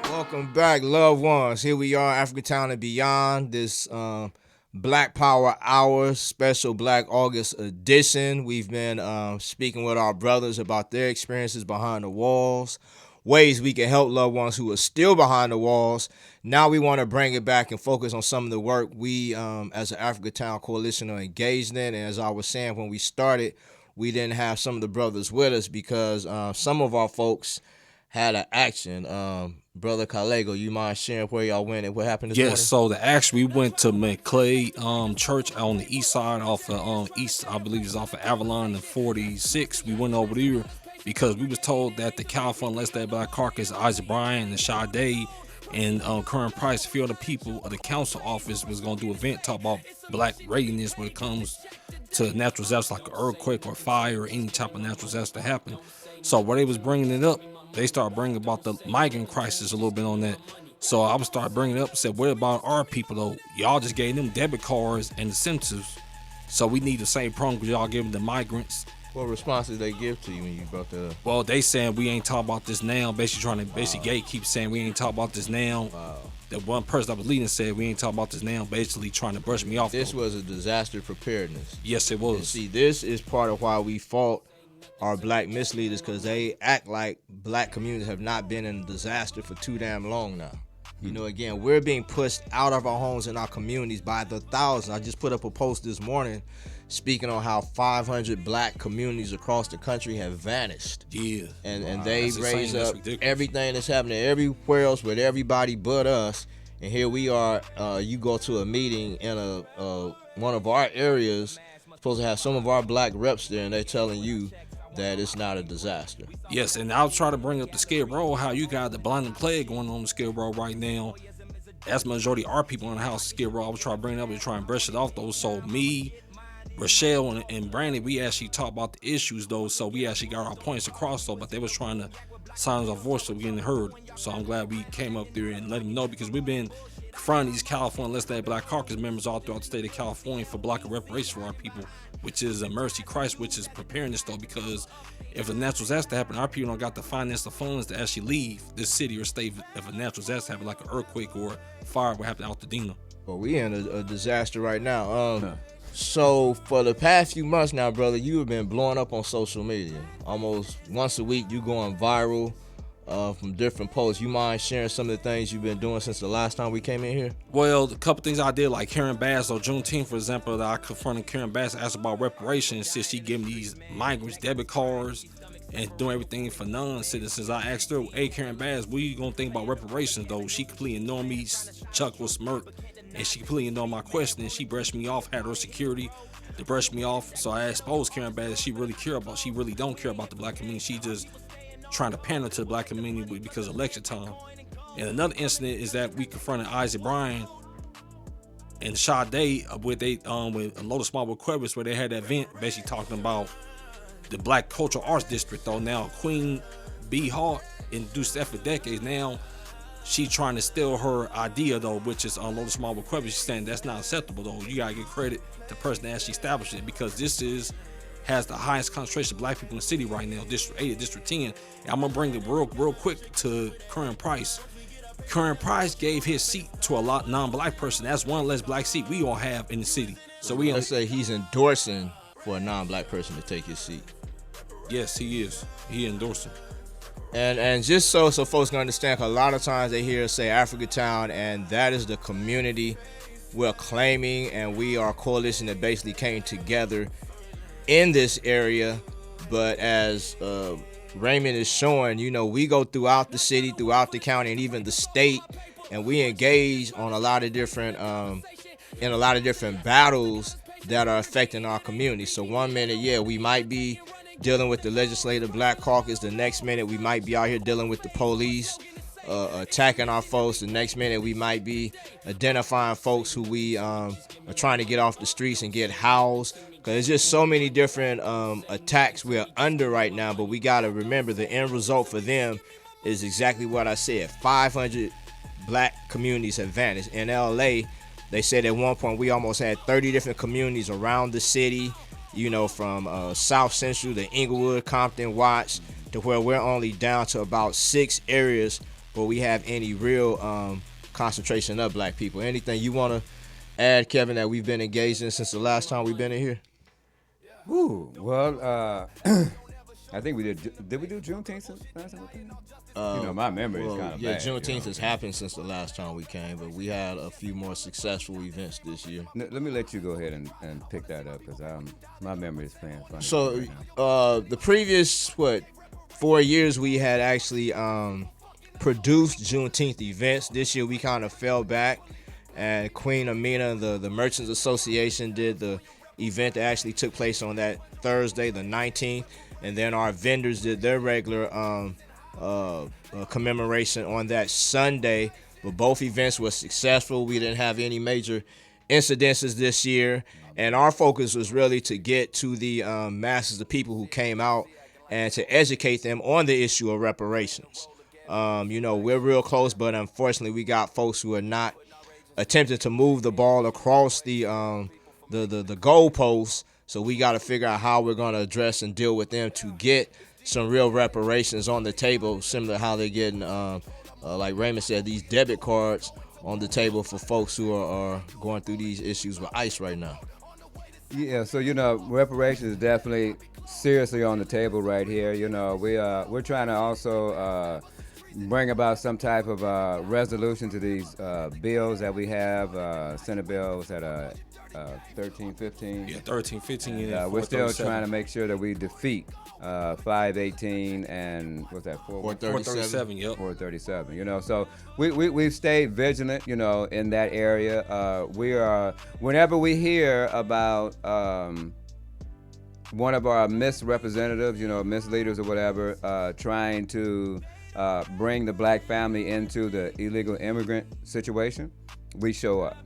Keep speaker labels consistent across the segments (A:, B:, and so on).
A: Welcome back, loved ones. Here we are, Africatown and beyond. This Black Power Hour special Black August edition. We've been speaking with our brothers about their experiences behind the walls, ways we can help loved ones who are still behind the walls. Now we want to bring it back and focus on some of the work we, as an Africatown Coalition, are engaged in. And as I was saying when we started, we didn't have some of the brothers with us because some of our folks had an action. Brother Kalego, you mind sharing where y'all went and what happened this morning?
B: Yes, so the action, we went to McClay Church on the east side off of east, I believe it's off of Avalon and 46. We went over there because we was told that the California Let's Day Black Caucus, Isaac Bryan and Sade and current Price, a few other people of the council office was going to do an event talk about black readiness when it comes to natural disasters like an earthquake or fire or any type of natural disaster happen. So where they was bringing it up, they started bringing about the migrant crisis a little bit on that. So I would start bringing it up and said, what about our people though? Y'all just gave them debit cards and incentives. So we need the same program because y'all giving the migrants.
A: What responses they give to you when you brought that up?
B: Well, they saying we ain't talking about this now. Basically trying to, Gate keeps saying we ain't talking about this now.
A: Wow.
B: That one person that was leading said we ain't talking about this now, basically trying to brush me off.
A: This was a disaster preparedness.
B: Yes, it was.
A: And see, this is part of why we fought our black misleaders, because they act like black communities have not been in a disaster for too damn long now. You know, again, we're being pushed out of our homes and our communities by the thousands. I just put up a post this morning speaking on how 500 black communities across the country have vanished.
B: Yeah.
A: And they raise up
B: ridiculous.
A: Everything that's happening everywhere else with everybody but us. And here we are, you go to a meeting in one of our areas, supposed to have some of our black reps there, and they're telling you that it's not a disaster.
B: Yes, and I'll try to bring up the Skid Row, how you got the blinding plague going on in Skid Row right now. That's majority of our people in the house, Skid Row. I was trying to bring it up and try and brush it off, though. So me, Rochelle, and Brandon, we actually talked about the issues, though. So we actually got our points across, though. But they was trying to silence our voice so we getting heard. So I'm glad we came up there and let them know, because we've been confronting these California Let's Day Black Caucus members all throughout the state of California for blocking reparations for our people, which is a mercy Christ, which is preparing us, though, because if a natural disaster happen, our people don't got the finance, the funds to actually leave this city or state if a natural disaster happen, like an earthquake or fire what happened out to Dina.
A: Well, we in a disaster right now. So for the past few months now, brother, you have been blowing up on social media. Almost once a week, you going viral from different posts. You mind sharing some of the things you've been doing since the last time we came in here?
B: Well, a couple things I did, like Karen Bass on Juneteenth, for example, that I confronted Karen Bass, asked about reparations, since she giving these migrants debit cards and doing everything for non-citizens. I asked her, hey, Karen Bass, what you gonna think about reparations, though? She completely ignored me, chuckled, smirked, and she completely ignored my question, and she brushed me off, had her security to brush me off. So I exposed Karen Bass. She really don't care about the black community. She just trying to pander to the black community because of election time. And another incident is that we confronted Isaac Bryan and Sade with a load of small requests, where they had that event basically talking about the Black Cultural Arts District, though. Now Queen B. Hart induced that for decades. Now she trying to steal her idea, though, which is load of small requests. She's saying that's not acceptable, though. You gotta give credit to the person that actually established it, because this has the highest concentration of black people in the city right now, District 8 and District 10. And I'm gonna bring it real quick to Current Price. Current Price gave his seat to a lot non-black person. That's one less black seat we all have in the city. So
A: let's say he's endorsing for a non-black person to take his seat.
B: Yes, he is. He endorsing.
A: And just so folks can understand, 'cause a lot of times they hear us say Africatown, and that is the community we're claiming, and we are a coalition that basically came together in this area. But as Raymond is showing, you know, we go throughout the city, throughout the county, and even the state, and we engage on a lot of different battles that are affecting our community. So one minute, we might be dealing with the Legislative Black Caucus. The next minute, we might be out here dealing with the police, attacking our folks. The next minute, we might be identifying folks who we are trying to get off the streets and get housed. Because there's just so many different attacks we're under right now. But we got to remember, the end result for them is exactly what I said. 500 black communities have vanished. In LA, they said at one point we almost had 30 different communities around the city from South Central to Inglewood, Compton, Watts, to where we're only down to about 6 areas where we have any real concentration of black people. Anything you want to add, Kevin, that we've been engaged in since the last time we've been in here?
C: Ooh, well, I think we did. Did we do Juneteenth since last time we came? My memory is kind of
A: Yeah,
C: bad.
A: Juneteenth has happened since the last time we came, but we had a few more successful events this year.
C: Let me let you go ahead and pick that up because my memory is playing funny.
A: So,
C: right now.
A: the previous 4 years we had actually produced Juneteenth events. This year we kind of fell back, and Queen Amina, the Merchants Association, did the event that actually took place on that Thursday, the 19th, and then our vendors did their regular commemoration on that Sunday. But both events were successful. We didn't have any major incidences this year, and our focus was really to get to the masses of people who came out and to educate them on the issue of reparations. We're real close, but unfortunately we got folks who are not attempting to move the ball across the goalposts. So we got to figure out how we're going to address and deal with them to get some real reparations on the table, similar to how they're getting, like Raymond said, these debit cards on the table for folks who are going through these issues with ICE right now.
C: Yeah, so reparations is definitely seriously on the table right here. We're trying to also bring about some type of resolution to these bills that we have. Senate bills at 1315.
B: Yeah, 1315.
C: We're still trying to make sure that we defeat 518 and what's that?
B: 437. Yep.
C: 437. So we've stayed vigilant. In that area. We are whenever we hear about one of our misrepresentatives, misleaders or whatever, trying to bring the black family into the illegal immigrant situation, we show up.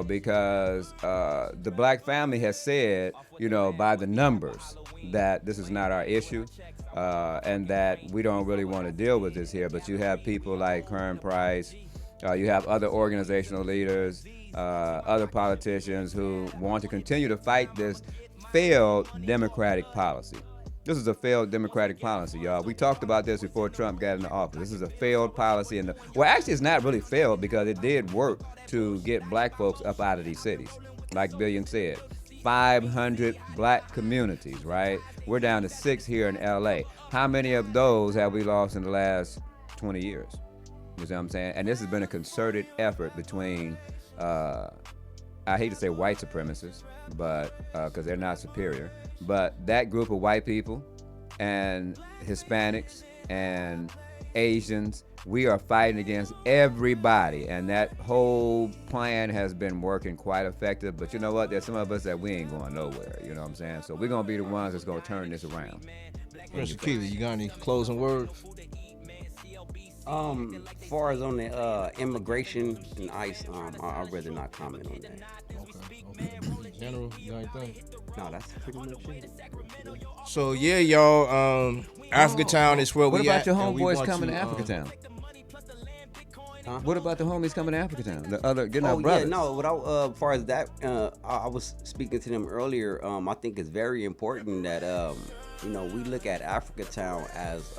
C: Because the black family has said, by the numbers, that this is not our issue, and that we don't really want to deal with this here. But you have people like Kern Price, you have other organizational leaders, other politicians who want to continue to fight this failed Democratic policy. This is a failed Democratic policy, y'all. We talked about this before Trump got into office. This is a failed policy. Well, actually, it's not really failed because it did work to get black folks up out of these cities. Like Billion said, 500 black communities, right? We're down to 6 here in L.A. How many of those have we lost in the last 20 years? You see what I'm saying? And this has been a concerted effort between, I hate to say white supremacists, but because they're not superior, but that group of white people and Hispanics and Asians, we are fighting against everybody, and that whole plan has been working quite effective. But you know what? There's some of us that we ain't going nowhere. You know what I'm saying? So we're gonna be the ones that's gonna turn this around.
A: Mr. Keeley, you got any closing words?
D: As far as on the immigration and ICE, I'd rather not comment on that.
A: Okay. General, you got anything?
D: No, that's pretty much it.
A: So yeah, y'all, Africatown is where
C: What
A: we
C: about
A: at.
C: your
A: and we
C: homeboys
A: want
C: coming to Africatown? What about the homies coming to Africatown? The other getting our brothers?
D: Yeah, no. As far as that, I was speaking to them earlier. I think it's very important that we look at Africatown as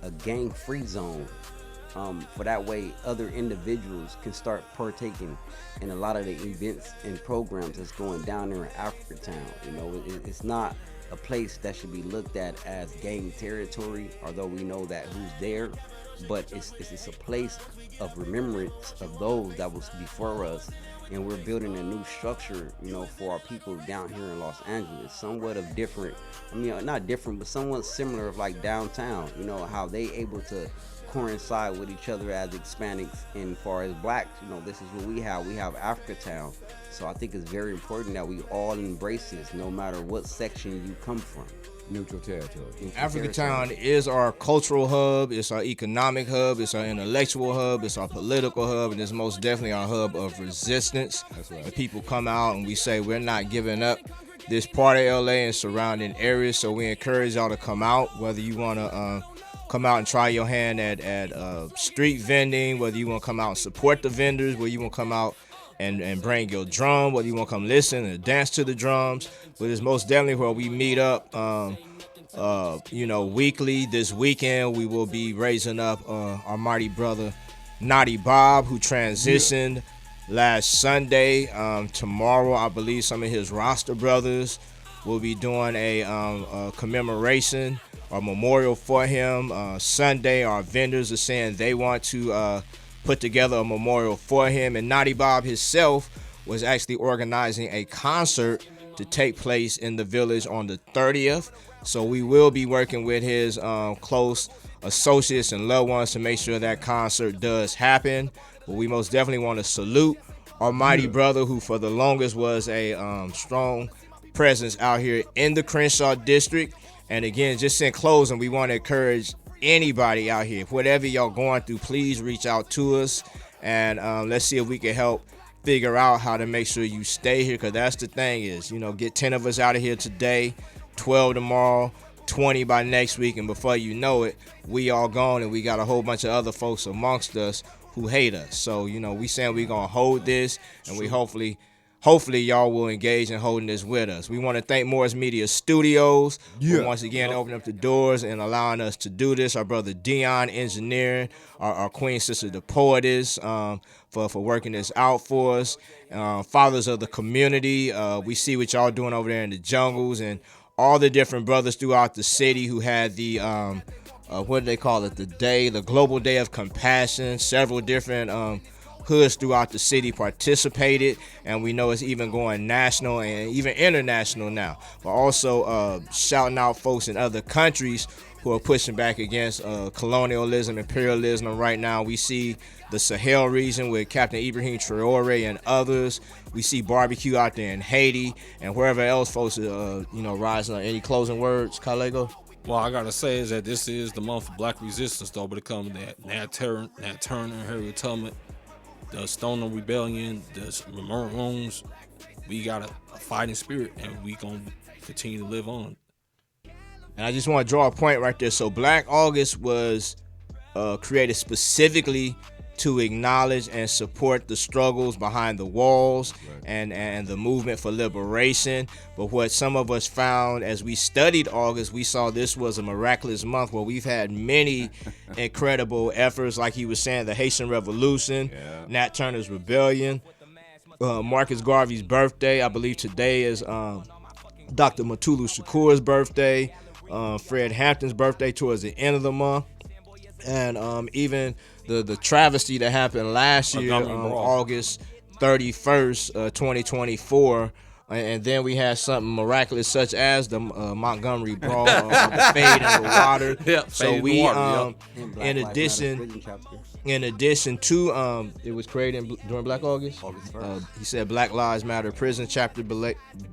D: a gang-free zone. For that way, other individuals can start partaking in a lot of the events and programs that's going down there in Africatown. It's not a place that should be looked at as gang territory, although we know that who's there, but it's a place of remembrance of those that was before us, and we're building a new structure, for our people down here in Los Angeles, somewhat of different, not different, but somewhat similar of like downtown, how they able to coincide with each other as Hispanics, and far as blacks, this is what we have Africatown. So I think it's very important that we all embrace this, no matter what section you come from.
C: Neutral territory.
A: Africatown is our cultural hub, it's our economic hub, it's our intellectual hub, it's our political hub, and it's most definitely our hub of resistance.
C: That's right.
A: The people come out and we say we're not giving up this part of LA and surrounding areas, so we encourage y'all to come out, whether you want to come out and try your hand at street vending, whether you want to come out and support the vendors, whether you want to come out and bring your drum, whether you want to come listen and dance to the drums. But it's most definitely where we meet up. Weekly. This weekend we will be raising up our mighty brother Naughty Bob, who transitioned last Sunday. Tomorrow, I believe some of his roster brothers will be doing a commemoration or memorial for him. Sunday, our vendors are saying they want to put together a memorial for him, and Naughty Bob himself was actually organizing a concert to take place in the village on the 30th. So we will be working with his close associates and loved ones to make sure that concert does happen. But we most definitely want to salute our mighty brother, who for the longest was a strong presence out here in the Crenshaw district. And again, just in closing, we want to encourage anybody out here, whatever y'all going through, please reach out to us, and let's see if we can help figure out how to make sure you stay here, because that's the thing is, get 10 of us out of here today, 12 tomorrow, 20 by next week, and before you know it, we all gone, and we got a whole bunch of other folks amongst us who hate us. So, we saying we gonna hold this, and we hopefully y'all will engage in holding this with us. We want to thank Morris Media Studios for once again opening up the doors and allowing us to do this. Our brother Dion Engineering, our queen sister the Poetess, for working this out for us. Fathers of the community, we see what y'all doing over there in the jungles, and all the different brothers throughout the city who had the what do they call it? The Global Day of Compassion. Several different hoods throughout the city participated, and we know it's even going national and even international now. But also shouting out folks in other countries who are pushing back against colonialism, imperialism. Right now, we see the Sahel region with Captain Ibrahim Traore and others. We see barbecue out there in Haiti and wherever else folks are, rising up. Any closing words, Kalego?
B: Well, I gotta say is that this is the month of Black Resistance, though, but it comes to that Nat Turner, Harriet Tubman, the Stoner Rebellion, the Maroons. We got a fighting spirit, and we gonna continue to live on.
A: And I just want to draw a point right there. So Black August was created specifically to acknowledge and support the struggles behind the walls, and the movement for liberation. But what some of us found as we studied August, we saw this was a miraculous month where we've had many incredible efforts, like he was saying, the Haitian Revolution, Nat Turner's Rebellion, Marcus Garvey's birthday. I believe today is Dr. Mutulu Shakur's birthday, Fred Hampton's birthday towards the end of the month, and even the travesty that happened last year on August 31st, 2024. And then we had something miraculous such as the Montgomery Brawl, the fade in the water. So we, in addition to, it was created during Black August. He said Black Lives Matter prison chapter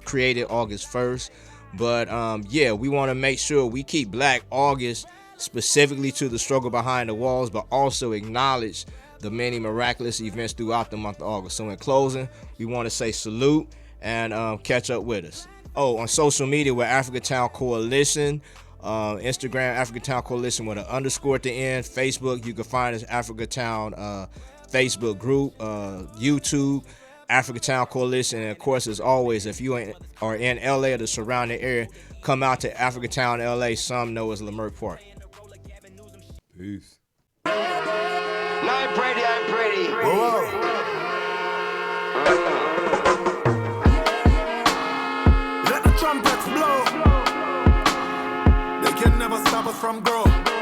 A: created August 1st. But we want to make sure we keep Black August specifically to the struggle behind the walls, but also acknowledge the many miraculous events throughout the month of August. So in closing, we want to say salute and catch up with us. On social media, we're Africa Town Coalition. Instagram, Africa Town Coalition with an underscore at the end. Facebook, you can find us Africa Town Facebook group. YouTube, Africa Town Coalition. And of course, as always, if you are in LA or the surrounding area, come out to Africa Town LA. Some know as Leimert Park.
C: Peace.
E: No, I'm pretty.
F: Whoa. Let the trumpets blow. They can never stop us from growing.